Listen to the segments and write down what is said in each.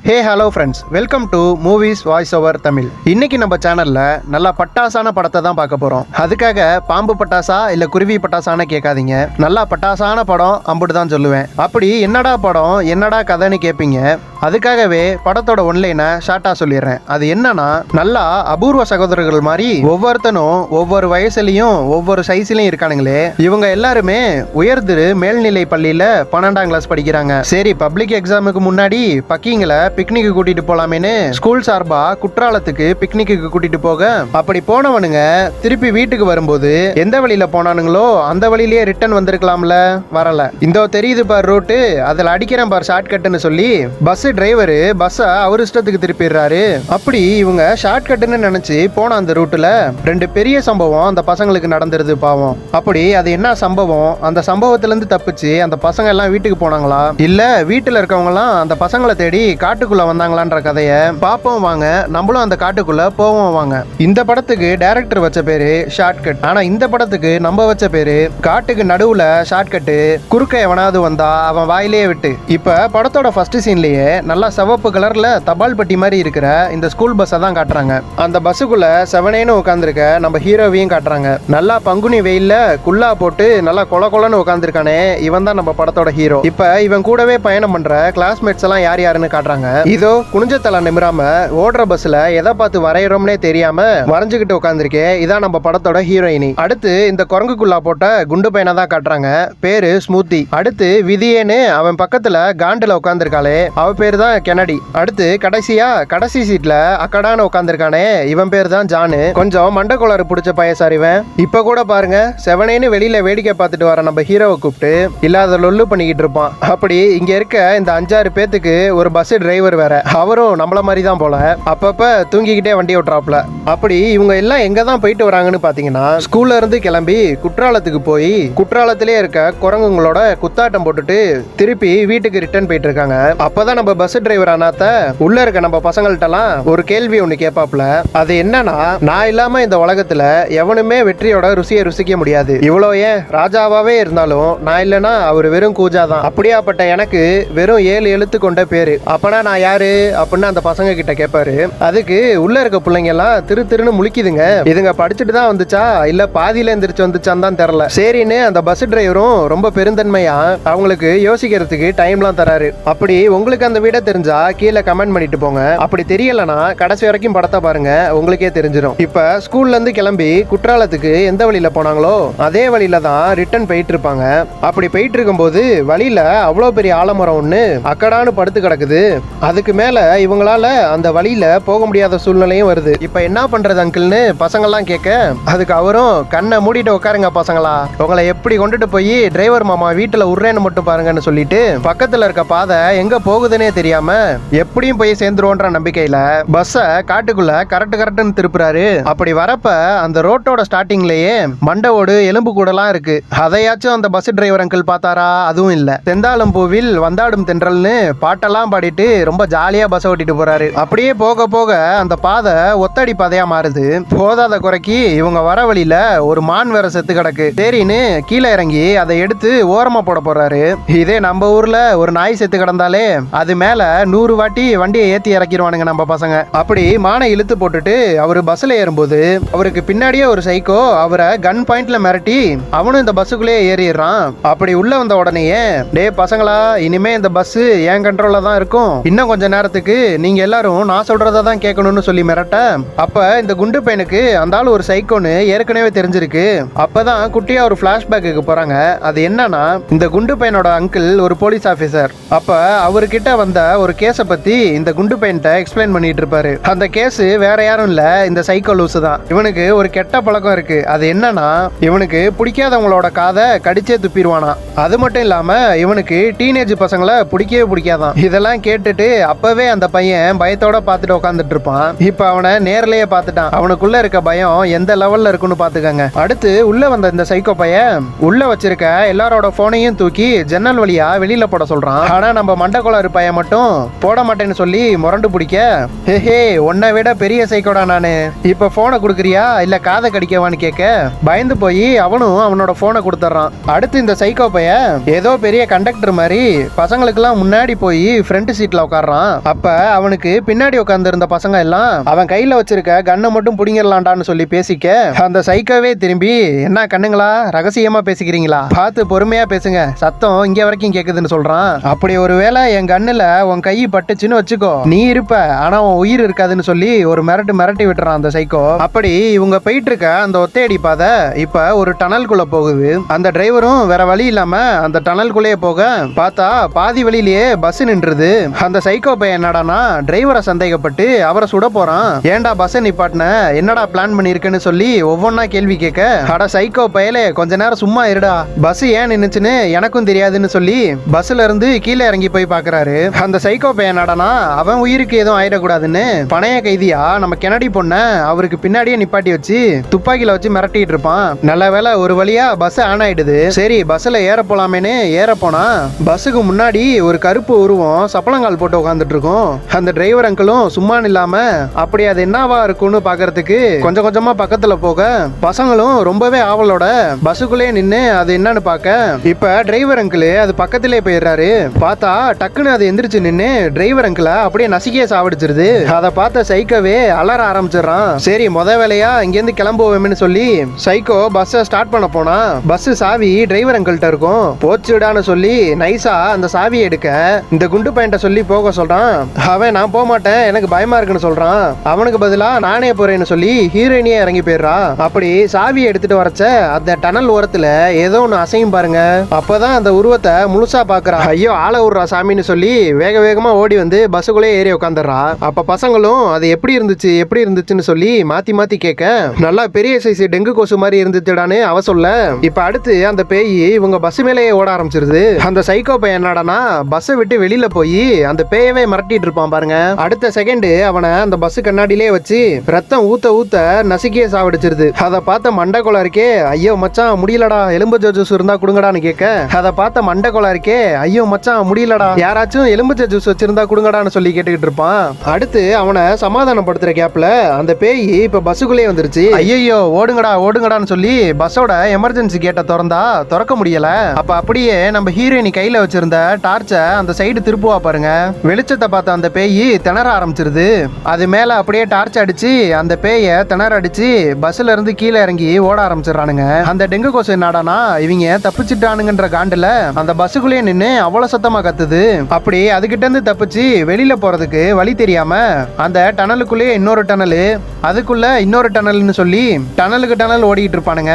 Hey hello friends, welcome to movies voice over Tamil. இன்னைக்கு நம்ம சேனல்ல நல்லா பட்டாசான படத்தை தான் பார்க்க போறோம். அதுக்காக பாம்பு பட்டாசா இல்ல குருவி பட்டாசான்னு கேட்காதீங்க. நல்லா பட்டாசான படம் அம்புட்டு தான் சொல்லுவேன். அப்படி என்னடா படம் என்னடா கதைன்னு கேட்பீங்க. அதுக்காகவே படத்தோட ஒன்லைனை ஷார்ட்டா சொல்லிடுறேன். அது என்னன்னா, நல்லா அபூர்வ சகோதரர்கள் மாதிரி ஒவ்வொருத்தனும் ஒவ்வொரு வயசுலயும் ஒவ்வொரு சைஸ்லயும் இருக்கானுங்களே. இவங்க எல்லாருமே உயர்திரு மேல்நிலை பள்ளியில 12ஆம் கிளாஸ் படிக்கிறாங்க. சரி, பப்ளிக் எக்ஸாமுக்கு முன்னாடி பக்கிங்களை பிக்னிக்கு கூட்டிட்டு போலாமேன்னு ஸ்கூல் சார்பா குற்றாலத்துக்கு பிக்னிக்கு கூட்டிட்டு போக, அப்படி போனவனுங்க திருப்பி வீட்டுக்கு வரும்போது எந்த வழியில போனானுங்களோ அந்த வழியிலேயே ரிட்டர்ன் வந்திருக்கலாம்ல, வரல. இந்த தெரியுது பார் ரூட்டு, அதுல அடிக்கிறேன் பார் ஷார்ட் கட்னு சொல்லி பஸ் டிரைவர் பஸ்ஸை அவர் இஷ்டத்துக்கு திருப்பிடுறாரு. அப்படி இவங்க ஷார்ட் கட்னு நினைச்சு போன அந்த ரூட்ல ரெண்டு பெரிய சம்பவம் அந்த பசங்களுக்கு நடந்துருது பாவம். அப்படி அது என்ன சம்பவம், அந்த சம்பவத்துல இருந்து தப்பிச்சு அந்த பசங்க எல்லாம் வீட்டுக்கு போனாங்களா இல்ல வீட்டுல இருக்கவங்க எல்லாம் அந்த பசங்களை தேடி காட்டுக்குள்ள வந்தாங்களான்ற கதையை பாப்போம் வாங்க. நம்மளும் அந்த காட்டுக்குள்ள போவோம் வாங்க. இந்த படத்துக்கு டைரக்டர் வச்ச பேரு ஷார்ட் கட். ஆனா இந்த படத்துக்கு நம்ம வச்ச பேரு காட்டுக்கு நடுவுல ஷார்ட் கட்டு, குறுக்க எவனாவது வந்தா அவன் வாயிலேயே விட்டு. இப்ப படத்தோட ஃபர்ஸ்ட் சீன்லயே நல்லா சிவப்பு கலர்ல தபால் பெட்டி மாதிரி இருக்கிற இந்த ஸ்கூல் பஸ்ஸை தான் காட்டுறாங்க. அந்த பஸ்ஸுக்குள்ள செவனேன்னு உட்காந்துருக்க நம்ம ஹீரோவையும் காட்டுறாங்க. நல்லா பங்குனி வெயில்ல குல்லா போட்டு நல்லா கொல கொலன்னு உட்காந்துருக்கானே, இவன் தான் நம்ம படத்தோட ஹீரோ. இப்ப இவன் கூடவே பயணம் பண்ற கிளாஸ்மேட்ஸ் எல்லாம் யார் யாருன்னு காட்டுறாங்க. இதோ குனிஞ்சத்தலை நிமிராம ஓடுற பஸ்ல எதை பார்த்து வரைகிறோம்னே தெரியாம வரைஞ்சுக்கிட்டு உட்காந்துருக்கே, இதான் நம்ம படத்தோட ஹீரோயினி. அடுத்து இந்த குரங்குக்குள்ளா போட்ட குண்டு பையனை தான் காட்டுறாங்க. பேரு ஸ்மூத்தி. அடுத்து விதியேன்னு அவன் பக்கத்துல காண்டுல உட்காந்துருக்காளே, அவ பேரு தான் கெனடி. அடுத்து கடைசியா கடைசி சீட்ல அக்கடான உட்காந்துருக்கானே, இவன் பேர் தான் ஜானு. கொஞ்சம் மண்டக்கோளாறு பிடிச்ச பையசார் இவன். இப்ப கூட பாருங்க, செவனேன்னு வெளியில வேடிக்கை பார்த்துட்டு வர நம்ம ஹீரோவை கூப்பிட்டு இல்லாத லொல்லு பண்ணிக்கிட்டு இருப்பான். அப்படி இங்க இருக்க இந்த 5-6 பேத்துக்கு ஒரு பஸ் டிரைவர் வேற, அவரும் நம்மள மாதிரி தான் போல, அப்பப்ப தூங்கிக்கிட்டே வண்டி ஓட்டுறாப்ல. அப்படி இவங்க எல்லாம் எங்க தான் போயிட்டு வராங்கன்னு பாத்தீங்கன்னா, ஸ்கூல்ல இருந்து கிளம்பி குற்றாலத்துக்கு போய் குற்றாலத்திலே இருக்க குரங்குங்களோட குத்தாட்டம் போட்டுட்டு திருப்பி வீட்டுக்கு ரிட்டர்ன் போயிட்டு இருக்காங்க. அப்பதான் நம்ம பஸ் டிரைவர் அண்ணாத்த உள்ள இருக்க நம்ம பசங்கள்ட்டலாம் ஒரு கேள்வி ஒண்ணு கேட்பாப்ல. அது என்னன்னா, நான் இல்லாம இந்த உலகத்துல எவனுமே வெற்றியோட ருசியை ருசிக்க முடியாது. இவ்வளோ ஏன் ராஜாவாவே இருந்தாலும் நான் இல்லைன்னா அவர் வெறும் கூஜாதான். அப்படியாப்பட்ட எனக்கு வெறும் 7 எழுத்து கொண்ட பேரு, அப்பனா நான் யாரு அப்படின்னு அந்த பசங்க கிட்ட கேட்பாரு. அதுக்கு உள்ள இருக்க பிள்ளைங்க எல்லாம் திருன்னு முழிக்குதுங்க. இதுங்க படிச்சுட்டு தான் வந்துச்சா இல்ல பாதியில எந்திரிச்சு வந்துச்சான்னு தான் தெரியல. சரின்னு அந்த பஸ் டிரைவரும் ரொம்ப பெருந்தன்மையா அவங்களுக்கு யோசிக்கிறதுக்கு டைம்லாம் தராரு. அப்படி உங்களுக்கு அந்த வீட தெரிஞ்சா கீழே கமெண்ட் பண்ணிட்டு போங்க. அப்படி தெரியலனா கடைசி வரைக்கும் படத்தை பாருங்க, உங்களுக்கே தெரிஞ்சிடும். இப்ப ஸ்கூல்ல இருந்து கிளம்பி குற்றாலத்துக்கு எந்த வழியில போனாங்களோ அதே வழியில தான் ரிட்டர்ன் போயிட்டு இருப்பாங்க. அப்படி போயிட்டு இருக்கும்போது வழியில அவ்வளவு பெரிய ஆலமரம் ஒண்ணு அக்கடான்னு படுத்து கிடக்குது. அதுக்கு மேல இவங்களால அந்த வழியில போக முடியாத சூழ்நிலையும் வருது. இப்ப என்ன பண்றது அங்கிள்னு பசங்கள்லாம் கேட்க, அதுக்கு அவரும் கண்ணை மூடிட்டு உட்காருங்க பசங்களா, உங்களை எப்படி கொண்டுட்டு போய் டிரைவர் மாமா வீட்டுல உர்றேன்னு மட்டும் பாருங்கன்னு சொல்லிட்டு பக்கத்துல இருக்க பாதை எங்க போகுதுன்னே தெரியாம எப்படியும் போய் சேர்ந்துருவோன்ற நம்பிக்கையில பஸ்ஸ காட்டுக்குள்ள கரெக்ட்னு திருப்புறாரு. அப்படி வரப்ப அந்த ரோட்டோட ஸ்டார்டிங்லயே மண்டவோடு எலும்பு கூடலாம் இருக்கு. அதையாச்சும் அந்த பஸ் டிரைவர் அங்கிள் பார்த்தாரா? அதுவும் இல்ல. செந்தாளம் பூவில் வந்தாடும் தென்றல்னு பாட்டெல்லாம் பாடிட்டு ரொம்ப ஜாலியா பஸ் ஓட்டிட்டு போறாரு. அப்படியே போக போக அந்த பாதை ஒத்தடி பாதையா மாறுது. போதாத குறைக்கு இவங்க வர வழியில ஒரு மான் வேற செத்து கிடக்கு. சரின்னு கீழே இறங்கி அதை எடுத்து ஓரமா போட போறாரு. இதே நம்ம ஊர்ல ஒரு நாய் செத்து கிடந்தாலே அது மேல 100 வாட்டி வண்டியை ஏத்தி இறக்கிடுவானுங்க நம்ம பசங்க. அப்படி மானை இழுத்து போட்டுட்டு அவரு பஸ்ல ஏறும்போது அவருக்கு பின்னாடியே ஒரு சைக்கோ அவரை கன் பாயிண்ட்ல மிரட்டி அவனும் இந்த பஸ்ஸுக்குள்ளேயே ஏறிடுறான். அப்படி உள்ள வந்த உடனேயே, டே பசங்களா, இனிமே இந்த பஸ் என் கண்ட்ரோல்ல தான் இருக்கும், இன்னும் கொஞ்ச நேரத்துக்கு நீங்க எல்லாரும் நான் சொல்றதை தான் கேட்கணும்னு சொல்லி மிரட்ட, அப்ப இந்த குண்டு பையனுக்கு அந்த ஆள் ஒரு சைக்கோன்னு ஏற்கனவே தெரிஞ்சிருக்கு. அப்பதான் குட்டியா ஒரு பிளாஷ்பேக்கு போறாங்க. அது என்னன்னா, இந்த குண்டு பையனோட அங்கிள் ஒரு போலீஸ் ஆபீசர். அப்ப அவர்கிட்ட வந்த ஒரு கேஸை பத்தி இந்த குண்டு பையன்ட்ட எக்ஸ்பிளைன் பண்ணிட்டு இருப்பாரு. அந்த கேஸ் வேற யாரும் இல்ல, இந்த சைக்கோ லூசு தான். இவனுக்கு ஒரு கெட்ட பழக்கம் இருக்கு. அது என்னன்னா, இவனுக்கு பிடிக்காதவங்களோட காதை கடிச்சே துப்பிடுவானா. அது மட்டும் இல்லாம இவனுக்கு டீனேஜ் பசங்களை பிடிக்கவே பிடிக்காதான். இதெல்லாம் கேட்டுட்டு அப்பவே அந்த பையன் பயத்தோட பார்த்துட்டு உட்காந்துட்டு இருப்பான். இப்ப அவனை நேர்லயே பார்த்துட்டான். அவனுக்குள்ள இருக்க பயம் எந்த லெவல்ல இருக்குன்னு பாத்துக்கங்க. அடுத்து உள்ள வந்த இந்த சைக்கோ பையன் உள்ள வச்சிருக்க எல்லாரோட போனையும் தூக்கி ஜன்னல் வழியா வெளியில போட சொல்றான். ஆனா நம்ம மண்டக்கோளாறு பையன் மட்டும் போட மாட்டேன்னு சொல்லி முரண்டு பிடிக்க, ஹே உன்னை விட பெரிய சைக்கோடா நானு, இப்ப போனை கொடுக்குறியா இல்ல காதை கடிக்கவான்னு கேட்க பயந்து போய் அவனும் அவனோட போனை கொடுத்துட்றான். அடுத்து இந்த சைக்கோ பைய ஏதோ பெரிய கண்டக்டர் மாதிரி பசங்களுக்கெல்லாம் முன்னாடி போய் ஃப்ரண்ட் சீட்ல உட்கார்றான். அப்ப அவனுக்கு பின்னாடி உட்கார்ந்து இருந்த பசங்க எல்லாம் அவன் கையில வச்சிருக்க கண்ணை மட்டும் புடிங்கிடலாண்டான்னு சொல்லி பேசிக்க, அந்த சைக்கோவே திரும்பி, என்ன கண்ணுங்களா ரகசியமா பேசிக்கிறீங்களா, பார்த்து பொறுமையா பேசுங்க, சத்தம் இங்க வரைக்கும் கேக்குதுன்னு சொல்றான். அப்படி ஒருவேளை என் கண்ணுல உன் கை பட்டுச்சுன்னு வச்சுக்கோ, நீ இருப்ப ஆனா உன் உயிர் இருக்காதுன்னு சொல்லி ஒரு மிரட்டி விட்டுறான் அந்த சைக்கோ. அப்படி இவங்க போயிட்டு இருக்க அந்த ஒத்தையடி பாதை இப்ப ஒரு டனல்குள்ள போகுது. அந்த டிரைவரும் வேற வழி இல்லாம அந்த டனல்குள்ளேயே போக பார்த்தா பாதி வழியிலேயே பஸ் நின்றுது. அந்த சைக்கோ பையன் என்னடானா டிரைவரை சந்தேகப்பட்டு அவரை சுட போறான். ஏன்டா பஸ் நிப்பாட்டின, என்னடா பிளான் பண்ணிருக்குன்னு சொல்லி ஒவ்வொன்னா கேள்வி கேட்க, அட சைக்கோ பயலே கொஞ்ச நேரம் சும்மா இருடா, பஸ் ஏன் நின்னுச்சுன்னு எனக்கும் தெரியாதுன்னு சொல்லி பஸ்ல இருந்து கீழே இறங்கி போய் பாக்குறாரு. அந்த சைக்கோ பையன் என்னடானா அவன் உயிருக்கு எதுவும் ஆயிடக்கூடாதுன்னு பணைய கைதியா நம்ம கெனடி பொண்ண அவருக்கு பின்னாடியே நிப்பாட்டி வச்சு துப்பாக்கியில வச்சு மிரட்டிட்டு இருப்பான். நல்ல வேளை ஒரு வழியா பஸ் ஆன் ஆயிடுது. சரி பஸ்ல ஏற போலாமேன்னு ஏற போனா பஸ்ஸுக்கு முன்னாடி ஒரு கருப்பு உருவம் சப்பளங்கால் போட்டு உட்காந்துட்டு இருக்கும். அந்த டிரைவர் அங்கிளும் சும்மா இல்லாம அப்படி அது என்னவா இருக்கும்னு பாக்குறதுக்கு கொஞ்சம் கொஞ்சமா பக்கத்துல போக பசங்களும் ரொம்பவே ஆவலோட பஸ்ஸுக்குள்ளே நின்னு அது என்னன்னு பாக்க, இப்ப டிரைவர் அங்கிள் அது பக்கத்திலே போயிடுறாரு. பார்த்தா டக்குன்னு அது எந்திரிச்சு நின்னு டிரைவர் அங்கிள அப்படியே நசிக்கிய சாவடிச்சிருது. அதை பார்த்த சைக்கோவே அலற ஆரம்பிச்சிடறான். சரி முத வேலையா இங்கேருந்து கிளம்புவோம்னு சொல்லி சைக்கோ பஸ்ஸை ஸ்டார்ட் பண்ண போனா பஸ் சாவி டிரைவர் அங்கிள்கிட்ட இருக்கும். போச்சுடான்னு சொல்லி நைஸா அந்த சாவியை எடுக்க இந்த குண்டு பையன்ட்ட சொல்லி போக சொல்றான். அவன் நான் போக மாட்டேன் எனக்கு பயமா இருக்குன்னு சொல்றான். அவனுக்கு பதிலா நானே போறேன்னு சொல்லி ஹீரோயினியே இறங்கி போயிடுறா. அப்படி சாவியை எடுத்துட்டு வரச்ச அந்த டனல் ஓரத்துல ஏதோ ஒன்று அசையும் பாருங்க. அப்பதான் அந்த உருவத்தை முழுசா பாக்குறா. ஐயோ ஆளை விடுறா சாமின்னு சொல்லி வேக வேகமா ஓடி வந்து பஸ்ஸுக்குள்ளே ஏறி உட்காந்துடுறா. அப்ப பசங்களும் அது எப்படி இருந்துச்சுன்னு சொல்லி மாத்தி மாத்தி கேட்க, நல்லா பெரிய சைஸ் டெங்கு கொசு மாதிரி இருந்துச்சுடான்னு அவ சொல்ல, இப்ப அடுத்து அந்த பேய் இவங்க பஸ் மேலேயே ஓட ஆரம்பிச்சிருது. அந்த சைக்கோ பையன் என்னடானா பஸ்ஸை விட்டு வெளியில போய் அந்த பேயவே மிரட்டிட்டு இருப்பான் பாருங்க. அடுத்த செகண்ட் அவனை அந்த பஸ் கண்ணாடியிலே வச்சு ரத்தம் ஊத்த ஊத்த நசுக்கிய சாவடிச்சிருது. அதை பார்த்த மண்டை கொலை இருக்கே, ஐயோ மச்சான் முடியலடா எலும்புச்ச ஜூஸ் இருந்தா கொடுங்கடான்னு கேட்க, அதை பார்த்த மண்டை கொலை இருக்கே, ஐயோ மச்சான் முடியலடா யாராச்சும் எலும்புச்ச ஜூஸ் வச்சிருந்தா கொடுங்கடான்னு சொல்லி கேட்டுக்கிட்டு இருப்பான். அடுத்து அவனை சமாதானப்படுத்துற கேப்ல அந்த பேய் இப்ப பஸ்ஸுக்குள்ளே வந்துருச்சு. ஐயோ ஓடுங்கடான்னு சொல்லி பஸ்ஸோட எமர்ஜென்சி கேட்டை திறக்க முடியல. அப்ப அப்படியே நம்ம ஹீரோயினி கையில வச்சிருந்த டார்ச்சை அந்த சைடு திருப்புவா பாருங்க. வெளிச்சத்தை பார்த்த அந்த பேய் திணற ஆரம்பிச்சிருது. அது மேல அப்படியே டார்ச் அடிச்சு அந்த பேயை திணற அடிச்சு பஸ்ல இருந்து கீழே இறங்கி ஓட ஆரம்பிச்சிடறானுங்க. அந்த டெங்கு கொசு என்னடானா இவங்க தப்பிச்சுட்டானுங்கன்ற காண்டுல அந்த பஸ்ஸுக்குள்ளேயே நின்று அவ்வளவு சத்தமா கத்துது. அப்படி அதுகிட்ட இருந்து தப்பிச்சு வெளியில போறதுக்கு வழி தெரியாம அந்த டனலுக்குள்ளேயே இன்னொரு டனல், அதுக்குள்ள இன்னொரு டனல்னு சொல்லி டனலுக்கு டனல் ஓடிட்டு இருப்பானுங்க.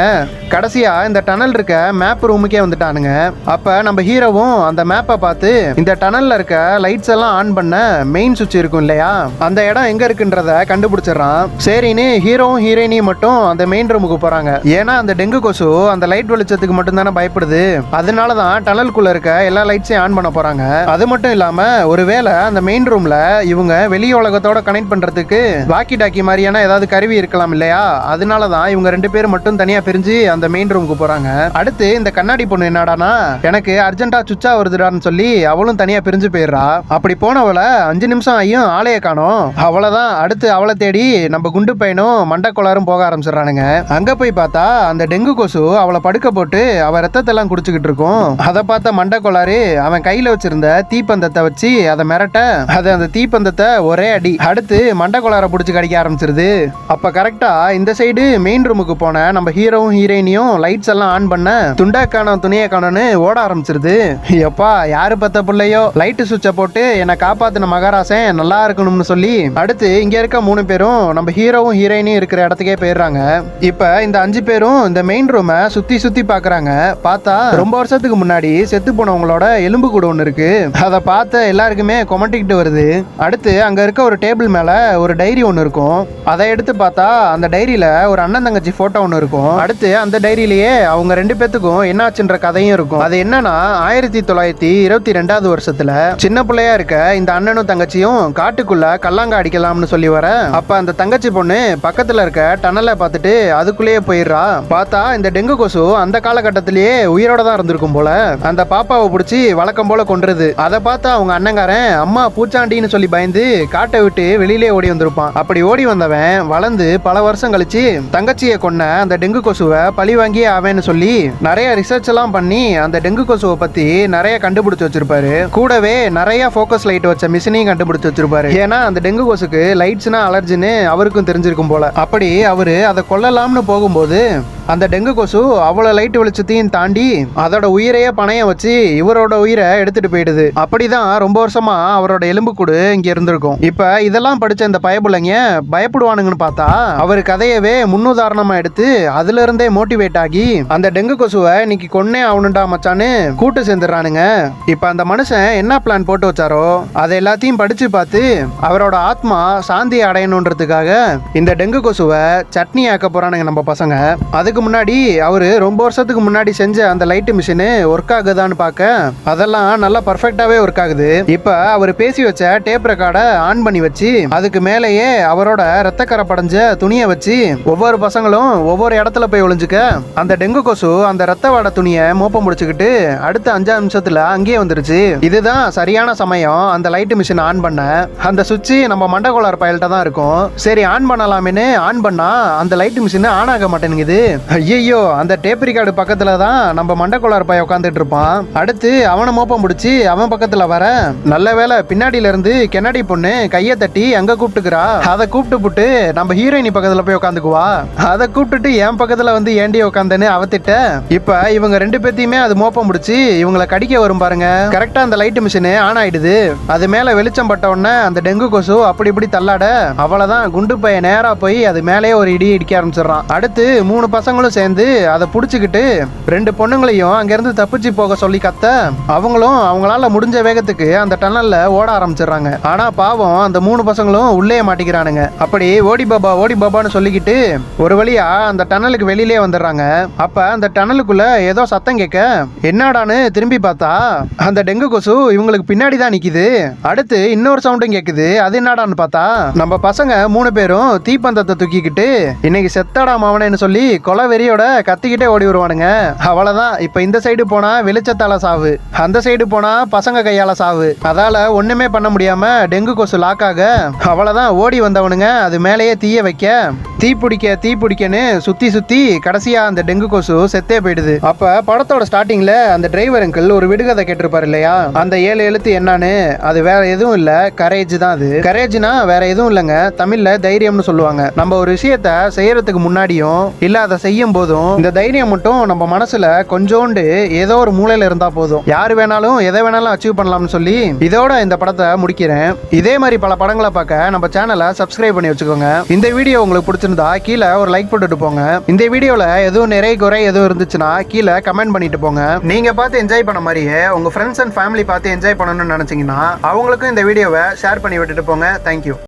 கடைசியா இந்த டனல் இருக்க மேப் ரூமுக்கே வந்துட்டானுங்க. அப்ப நம்ம ஹீரோவும் அந்த மேப்பை பார்த்து இந்த டனல்ல இருக்க லைட்ஸ் எல்லாம் ஆன் பண்ண மெயின் சுவிட்ச் இருக்கும் இல்லையா, அந்த இடம் எங்க இருக்குன்றத கண்டுபிடிச்சிடறான். சரின்னு ஹீரோவும் ஹீரோயினியும் மட்டும் அந்த மெயின் ரூமுக்கு போறாங்க. ஏன்னா அந்த டெங்கு கொசு அந்த லைட் வெளிச்சத்துக்கு மட்டும் தானே பயப்படுது. அதனாலதான் டனலுக்குள்ள இருக்க எல்லா லைட்ஸையும் ஆன் பண்ண போறாங்க. அது மட்டும் இல்லாம ஒருவேளை அந்த மெயின் ரூம்ல இவங்க வெளி உலகத்தோட கனெக்ட் பண்றதுக்கு வாக்கி டாக்கி மாதிரியான ஏதாவது கருவி இருக்கலாம் இல்லையா, அதனாலதான் இவங்க ரெண்டு பேரும் மட்டும் தனியா பிரிஞ்சு அந்த மெயின் ரூமுக்கு போறாங்க. அடுத்து இந்த கண்ணாடி பொண்ணு என்னடானா எனக்கு அர்ஜென்ட்டா சுச்சா வருதுடான்னு சொல்லி அவளும் தனியா பிரிஞ்சு போயிடுறா. அப்படி போனவளை 5 நிமிஷம் ஆகியும் ஆளைய காணோம். அவ்வளவுதான் அடுத்து அவளை தேடி நம்ம குண்டு பையனும் மண்டக்கோளாரும் போக ஆரம்பிச்சிடறானுங்க. அங்க போய் பார்த்தா அந்த டெங்கு கொசு அவளை படுக்க போட்டு அவ ரத்தத்தெல்லாம் குடிச்சுக்கிட்டு இருக்கும். அதை பார்த்த மண்டக்கோளாறு அவன் கையில வச்சிருந்த தீப்பந்தத்தை வச்சு அதை மிரட்ட அது அந்த தீப்பந்தத்தை ஒரே அடி அடுத்து மண்டக்கோளாரை பிடிச்சி கடிக்க ஆரம்பிச்சிருது. அப்ப கரெக்டா இந்த சைடு மெயின் ரூமுக்கு போன நம்ம ஹீரோவும் ஹீரோயினியும் லைட்ஸ் எல்லாம் ஆன் பண்ண துண்டா காணோம் துணியை காணோன்னு ஓட ஆரம்பிச்சிருது. எப்பா யாரு பத்த பிள்ளையோ லைட் சுவிட்சை போட்டு என்னை காப்பாத்தின மகாராசன் நல்லா இருக்கணும்னு சொல்லி அடுத்து இங்க இருக்க 3 பேரும் நம்ம ஹீரோவும் ஹீரோயினியும் இருக்கிற இடத்துக்கே போயிடுறாங்க. இப்ப இந்த 5 பேரும் இந்த மெயின் ரூமை சுத்தி சுத்தி பாக்குறாங்க. பார்த்தா ரொம்ப வருஷத்துக்கு முன்னாடி செத்து போனவங்களோட எலும்பு கூட ஒண்ணு இருக்கு. அதை பார்த்த எல்லாருக்குமே கொமட்டிக்கிட்டு வருது. அடுத்து அங்க இருக்க ஒரு டேபிள் மேல ஒரு டைரி ஒன்று இருக்கும். அதை எடுத்து பார்த்தா அந்த டைரியில ஒரு அண்ணன் தங்கச்சி போட்டோ ஒன்று இருக்கும். அடுத்து அந்த டைரியிலேயே அவங்க 2 பேத்துக்கும் என்னாச்சுன்ற கதையும் இருக்கும். அது என்னன்னா 1922 வருஷத்துல சின்ன பிள்ளையா இருக்க இந்த அண்ணனும் தங்கச்சியும் காட்டுக்குள்ள கல்லாங்கா அடிக்கலாம்னு சொல்லி வர, அப்ப அந்த தங்கச்சி பொண்ணு பக்கத்துல இருக்க டனலை பார்த்துட்டு அதுக்குள்ளேயே போயிடுறா. பார்த்தா இந்த டெங்கு கொசு அந்த காலகட்டத்திலேயே உயிரோட தான் இருந்திருக்கும் போல. அந்த பாப்பாவை பிடிச்சி வழக்கம் போல கொன்றுது. அதை பார்த்தா அப்பதான் அவங்க அண்ணங்காரன் அம்மா பூச்சாண்டின்னு சொல்லி பயந்து காட்டை விட்டு வெளியிலே ஓடி வந்திருப்பான். அப்படி ஓடி வந்தவன் வளர்ந்து பல வருஷம் கழிச்சு தங்கச்சியை கொன்ன அந்த டெங்கு கொசுவை பழி வாங்கியே ஆவேன்னு சொல்லி நிறைய ரிசர்ச் எல்லாம் பண்ணி அந்த டெங்கு கொசுவை பத்தி நிறைய கண்டுபிடிச்சு வச்சிருப்பாரு. கூடவே நிறைய ஃபோக்கஸ் லைட் வச்ச மிஷினையும் கண்டுபிடிச்சு வச்சிருப்பாரு. ஏன்னா அந்த டெங்கு கொசுக்கு லைட்ஸ்னா அலர்ஜின்னு அவருக்கும் தெரிஞ்சிருக்கும் போல. அப்படி அவரு அதை கொல்லலாம்னு போகும்போது அந்த டெங்கு கொசு அவ்வளவு லைட் வெளிச்சத்தையும் தாண்டி அதோட உயிரையே பணையம் வச்சு இவரோட உயிரை எடுத்துட்டு போயிடுது. அப்படிதான் ரொம்ப வருஷமா அவரோட எலும்புக்கூடு இங்க இருந்திருக்கும். இப்ப இதெல்லாம் படிச்ச இந்த பயப்புள்ளைங்க பயப்படுவானுங்கன்னு பார்த்தா அவர் கதையவே முன்னுதாரணமா எடுத்து அதுல இருந்தே மோட்டிவேட் ஆகி அந்த டெங்கு கொசுவை இன்னைக்கு கொன்னே ஆகணுண்டா மச்சான்னு கூட்டு சேர்ந்துடுறானுங்க. இப்ப அந்த மனுஷன் என்ன பிளான் போட்டு வச்சாரோ அதை எல்லாத்தையும் படிச்சு பார்த்து அவரோட ஆத்மா சாந்தி அடையணுன்றதுக்காக இந்த டெங்கு கொசுவை சட்னி ஆக்க போறானுங்க நம்ம பசங்க. அதுக்கு முன்னாடி அவரு ரொம்ப வருஷத்துக்கு முன்னாடி செஞ்ச அந்த லைட் மிஷின் ஒர்க் ஆகுதான்னு பார்க்க அதெல்லாம் நல்லா பர்ஃபெக்டாவே ஒர்க் ஆகுது. இப்ப அவர் பேசி வச்ச டேப் ரெக்கார்டை ஆன் பண்ணி வச்சு அதுக்கு மேலேயே அவரோட ரத்தக்கரை படைஞ்ச துணியை வச்சு ஒவ்வொரு பசங்களும் ஒவ்வொரு இடத்துல போய் ஒளிஞ்சுக்க அந்த டெங்கு கொசு அந்த ரத்த வாட துணியை மோப்பம் முடிச்சுக்கிட்டு அடுத்த 5 நிமிஷத்துல அங்கேயே வந்துருச்சு. இதுதான் சரியான சமயம் அந்த லைட் மிஷின் ஆன் பண்ண. அந்த சுவிட்ச் நம்ம மண்டகோளார் பயல்கிட்ட தான் இருக்கும். சரி ஆன் பண்ணலாமேன்னு ஆன் பண்ணா அந்த லைட் மிஷின் ஆன் ஆக மாட்டேங்குது. ஐயோ அந்த டேப் ரெக்கார்டு பக்கத்துல தான் நம்ம மண்டகோளார் பைய உட்காந்துட்டு இருப்பான். அடுத்து அவனை மோப்பம் முடிச்சு அவன் பக்கத்துல வர நல்ல வேலை பின்னாடியில இருந்து கென்னடி பொண்ணு கையை தட்டி அங்க கூப்பிட்டுக்கிறா. அதை கூப்பிட்டு புட்டு நம்ம ஹீரோயினி பக்கத்துல போய் உட்காந்துக்குவா. அதை கூப்பிட்டுட்டு என் பக்கத்துல வந்து ஏண்டி உட்காந்துன்னு அவத்திட்ட. இப்ப இவங்க 2 பேத்தையுமே அது மோப்பம் முடிச்சு இவங்களை கடிக்க வரும் பாருங்க. கரெக்டா அந்த லைட் மிஷின் ஆன் ஆயிடுது. அது மேல வெளிச்சம் பட்ட உடனே அந்த டெங்கு கொசு அப்படி இப்படி தள்ளாட அவ்வளவுதான் குண்டு பைய நேரா போய் அது மேலேயே ஒரு இடி இடிக்க ஆரம்பிச்சிடறான். அடுத்து 3 பசங்களும் சேர்ந்து அதை புடிச்சுக்கிட்டு 2 பொண்ணுங்களையும் அங்கிருந்து தப்பிச்சு போக சொல்லி கத்த அவங்களும் அவங்களால முடிஞ்ச வேகத்துக்கு அந்த டனல்ல ஓட ஆரம்பிச்சிடுறாங்க. ஆனா பாவம் அந்த 3 பசங்களும் உள்ளே மாட்டிக்கிறானுங்க. அப்படி ஓடி பாபான்னு சொல்லிக்கிட்டு ஒரு வழியா அந்த டனலுக்கு வெளியிலே வந்துடுறாங்க. அப்ப அந்த டனலுக்குள்ள ஏதோ சத்தம் கேட்க என்னடான்னு திரும்பி பார்த்தா அந்த டெங்கு கொசு இவங்களுக்கு பின்னாடி தான் நிக்குது. அடுத்து இன்னொரு சவுண்டும் கேக்குது. அது என்னடான்னு பார்த்தா நம்ம பசங்க 3 பேரும் தீப்பந்தத்தை தூக்கிக்கிட்டு இன்னைக்கு செத்தாடா மாவனேன்னு சொல்லி கொலை வெறியோட கத்திக்கிட்டே ஓடி வருவானுங்க. அவ்வளவுதான். இப்ப இந்த சைடு போனா வெளிச்சத்தால சாவு, அந்த சைடு போனா பசங்க கையால சாவு. அதால ஒண்ணுமே பண்ண முடியாம டெங்கு கொசு லாக்காக அவ்வளவுதான் ஓடி வந்தவனுங்க அது மேலேயே தீய வைக்க தீப்பிடிக்கன்னு சுத்தி கடைசியா அந்த டெங்கு கொசு செத்தே போயிடுது. அப்ப படத்தோட ஸ்டார்டிங்ல அந்த டிரைவர் அங்கிள் ஒரு விடுகதை கேட்டிருப்பாரு இல்லையா, அந்த 7 எழுத்து என்னன்னு. அது வேற எதுவும் இல்ல, கரேஜ் தான். அது கரேஜ்னா வேற எதுவும் இல்லைங்க, தமிழ்ல தைரியம்னு சொல்லுவாங்க. நம்ம ஒரு விஷயத்த செய்யறதுக்கு முன்னாடியும் இல்ல அதை செய்யும் போதும் இந்த தைரியம் மட்டும் நம்ம மனசுல கொஞ்சோண்டு ஏதோ ஒரு மூலையில இருந்தா போதும், யாரு வேணாலும் எதை வேணாலும் அச்சீவ் பண்ணலாம்னு சொல்லி இதோட இந்த படத்தை முடிக்கிறேன். இதே மாதிரி பல படங்களை பார்க்க நம்ம சேனலை சப்ஸ்கிரைப் பண்ணி வச்சுக்கோங்க. இந்த வீடியோ உங்களுக்கு பிடிச்சிருந்தா கீழே ஒரு லைக் போட்டுட்டு போங்க. இந்த வீடியோல எதுவும் நிறைய குறை எதுவும் இருந்துச்சுன்னா கீழே கமெண்ட் பண்ணிட்டு போங்க. நீங்க பார்த்து என்ஜாய் பண்ண மாதிரியே உங்க ஃப்ரெண்ட்ஸ் அண்ட் ஃபேமிலி பார்த்து என்ஜாய் பண்ணணும்னு நினைச்சீங்கன்னா அவங்களுக்கும் இந்த வீடியோவை ஷேர் பண்ணி விட்டுட்டு போங்க. தேங்க்யூ.